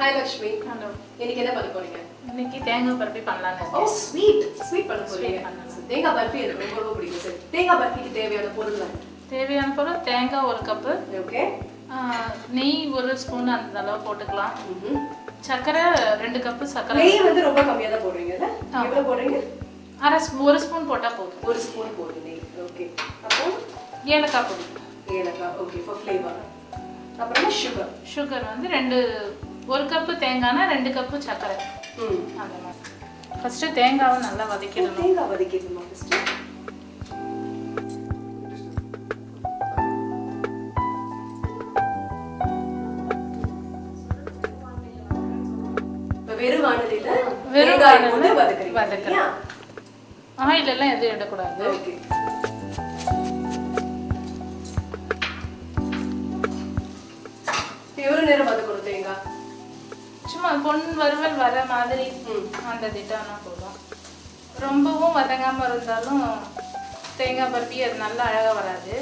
Hi Lakshmi. Hello. இன்னைக்கு என்ன பண்ண போறீங்க? இன்னைக்கு தேங்காய் பர்ஃபி பண்ணலாம்னு இருக்கேன். ஓ ஸ்வீட் பண்ண போறீங்க. தேங்காய் பர்ஃபி எனக்கு ரொம்ப பிடிக்கும் சார். தேங்காய் பர்ஃபிக்கு தேவையான பொருள்கள். தேவையான பொருள் தேங்காய் 1 கப். ஓகே. நெய் 1 ஸ்பூன் அந்த அளவு போட்டுக்கலாம். சக்கரை 2 கப் சக்கரை. நெய் வந்து ரொம்ப கம்மியா தான் போடுறீங்கல? எவ்வளவு போடுறீங்க? 1 ஸ்பூன் போட்டா போதும். 1 ஸ்பூன் போடுங்க நெய். ஓகே. அப்புறம் ஏலக்காய் பொடி. ஏலக்காய் ஓகே ஃபார் ஃப்ளேவர். அப்புறம் சுகர் வந்து 1 கப் தேங்காய்னா 2 கப் சக்கரை. அந்த மாதிரி. ஃபர்ஸ்ட் தேங்காவை நல்லா வதக்கிடணும். தேங்காய் வதக்கிடணுமா ஃபர்ஸ்ட்? வெறும் வாணலில தேங்காய் போட்டு வதக்குறீங்க. ஆயில் எல்லாம் எதுவும் இடக்கூடாது. ஓகே. எவ்வளவு நேரம் வதக்கணும் தேங்காய்? சும்மா பொன் வறுவல் வர மாதிரி அந்த திட்டானா போதும். ரொம்பவும் வதங்காம இருந்தாலும் தேங்காய் பர்ஃபி அது நல்லா அழகா வராது.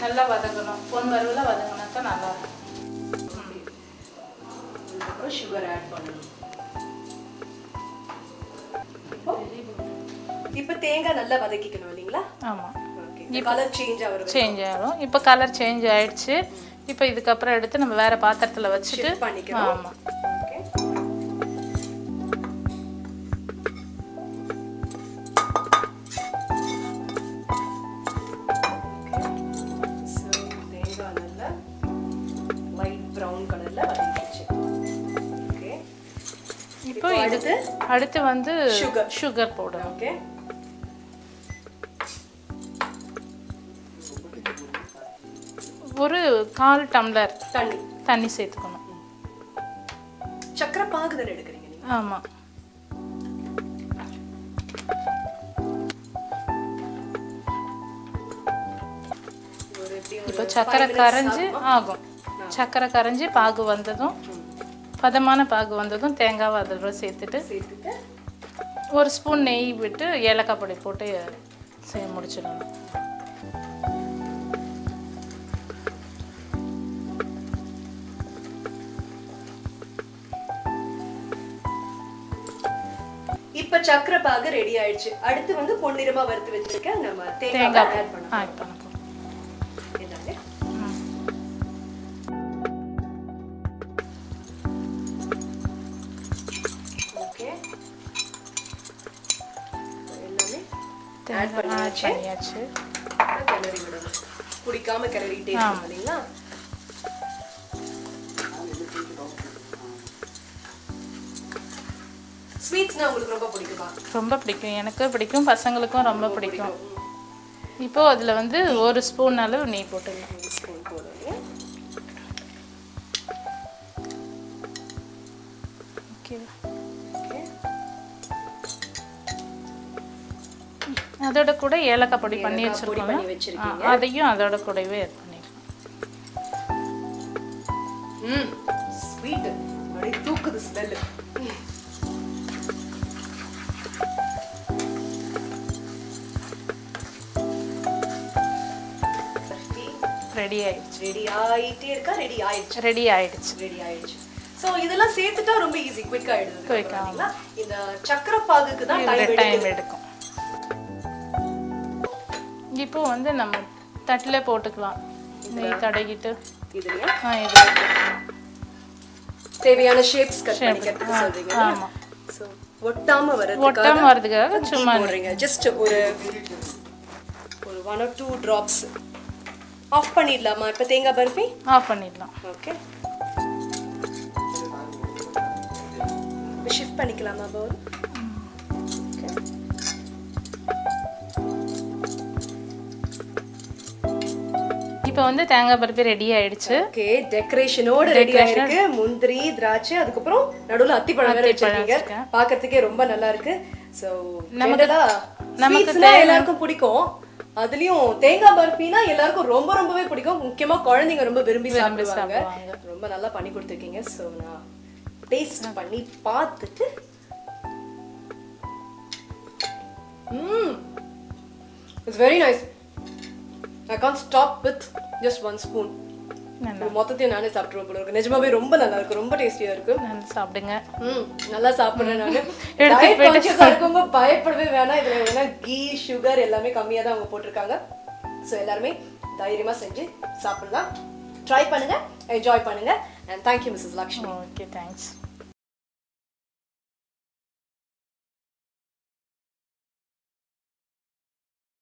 நல்லா வதங்கணும். பொன் வறுவலா வதங்கினாக்கா நல்லா இருக்கும். அப்புறம் சுகர் ஆட் பண்ணணும். இப்போ தேங்காய் நல்லா வதக்கிக்கணும் இல்லீங்களா? ஆமா. ஓகே. கலர் சேஞ்ச் ஆகும். இப்போ கலர் சேஞ்ச் ஆயிடுச்சு. இப்போ இதுக்கு அப்புறம் எடுத்து நம்ம வேற பாத்திரத்துல வச்சிட்டு பண்ணிக்கலாம். ஆமா. ஓகே. சோ தேங்காய் நல்லா லைட் பிரவுன் கலர்ல வதக்கிடுச்சு. ஓகே. இப்போ அடுத்து வந்து சுகர் போடணும். ஓகே. ஒரு 1/4 டம்ளர் தண்ணி சேர்த்துக்கணும். சக்கரை பாகு தான் எடுக்கிறீங்க நீங்க? ஆமா. இப்போ சக்கரை கரைஞ்சி ஆகும். சக்கரை கரைஞ்சி பாகு வந்ததும் பதமான பாகு வந்ததும் தேங்காவை அதோட சேர்த்துட்டு 1 ஸ்பூன் நெய் விட்டு ஏலக்காய் பொடி போட்டு முடிச்சிடணும். இப்ப சக்கரை பாகு ரெடி ஆயிடுச்சு. அடுத்து வந்து பொன்னிறமா வறுத்து வச்சிருக்க நம்ம தேங்காய் ஆட் பண்ணலாம். இதாங்க. ஓகே. எல்லாமே ஆட் பண்ணியாச்சு. கிளறி விடணும். குடிக்காம கிளறிட்டே இருக்கணும் இல்லைங்களா? ஸ்வீட்ஸ்னா உங்களுக்கு ரொம்ப பிடிக்குமா? ரொம்ப பிடிக்கும். எனக்கு பிடிக்கும், பசங்களுக்கும் ரொம்ப பிடிக்கும். இப்போ அதுல வந்து 1 ஸ்பூன் அளவு நெய் போட்டுக்கலாம். 1 ஸ்பூன் போடுங்க. ஓகே. அதோட கூட ஏலக்காய் பொடி பண்ணி வச்சிருக்கோம். அதையும் அதோட கூடவே ஆட் பண்ணிக்கலாம். ஸ்வீட் அப்படியே தூக்குது ஸ்மெல். ரெடி ஆயிடுச்சு. சோ இதெல்லாம் சேர்த்துட்டா ரொம்ப ஈஸி, குயிக்கா ஆயிடுது. இந்த சக்கரை பாகுக்கு தான் டைம் எடுக்கும். இப்போ வந்து நம்ம தட்டில போட்டுக்கலாம். நெய் தடவிட்டு இதுலயா தேவையான ஷேப்ஸ் கட் பண்ணிக்கிறதுக்கு சொல்றீங்க. ஆமா. சோ ஒட்டாம வரதுக்காக சும்மா போடுறீங்க. ஜஸ்ட் ஒரு 1 or 2 drops. ஆஃப் பண்ணிடலாமா இப்ப தேங்காய் பர்ஃபி? ஆஃப் பண்ணிடலாம். ஓகே. ஷிஃப்ட் பண்ணிக்கலாமா பவுல்? ஓகே. இப்போ வந்து தேங்காய் பர்ஃபி ரெடி ஆயிடுச்சு. ஓகே. டெக்கரேஷனோட ரெடி ஆயிருக்கு. முந்திரி, திராட்சை, அதுக்கு அப்புறம் நடுவுல அத்திப்பழம் வேற வச்சிருக்கீங்க. பார்க்கிறதுக்கே ரொம்ப நல்லா இருக்கு. சோ நமக்கு எல்லாருக்கும் பிடிக்கும். அதுலயும் தேங்காய் பர்ஃபினா எல்லாருக்கும் ரொம்பவே பிடிக்கும். முக்கியமா குழந்தைங்க ரொம்ப விரும்பி சாப்பிடுவாங்க. ரொம்ப நல்லா பண்ணி கொடுத்துருக்கீங்க. சோ நான் டேஸ்ட் பண்ணி பார்த்துட்டு It's very nice. I can't stop with just 1 spoon. மொத்தத்தையும் நானே சாப்பிட்டுருவோம் போல இருக்கு. நிஜமாவே ரொம்ப நல்லா இருக்கு, ரொம்ப டேஸ்டியா இருக்கு. சாப்பிடுங்க. நல்லா சாப்பிடுறேன் நானு. டயட் கான்ஷியஸா இருக்கவங்க பயப்படவே வேணாம். இதுல வேணா கீ சுகர் எல்லாமே கம்மியா தான் அவங்க போட்டிருக்காங்க. ஸோ எல்லாருமே தைரியமா செஞ்சு சாப்பிடலாம். ட்ரை பண்ணுங்க, என்ஜாய் பண்ணுங்க. And thank you Mrs Lakshmi. Okay, thanks.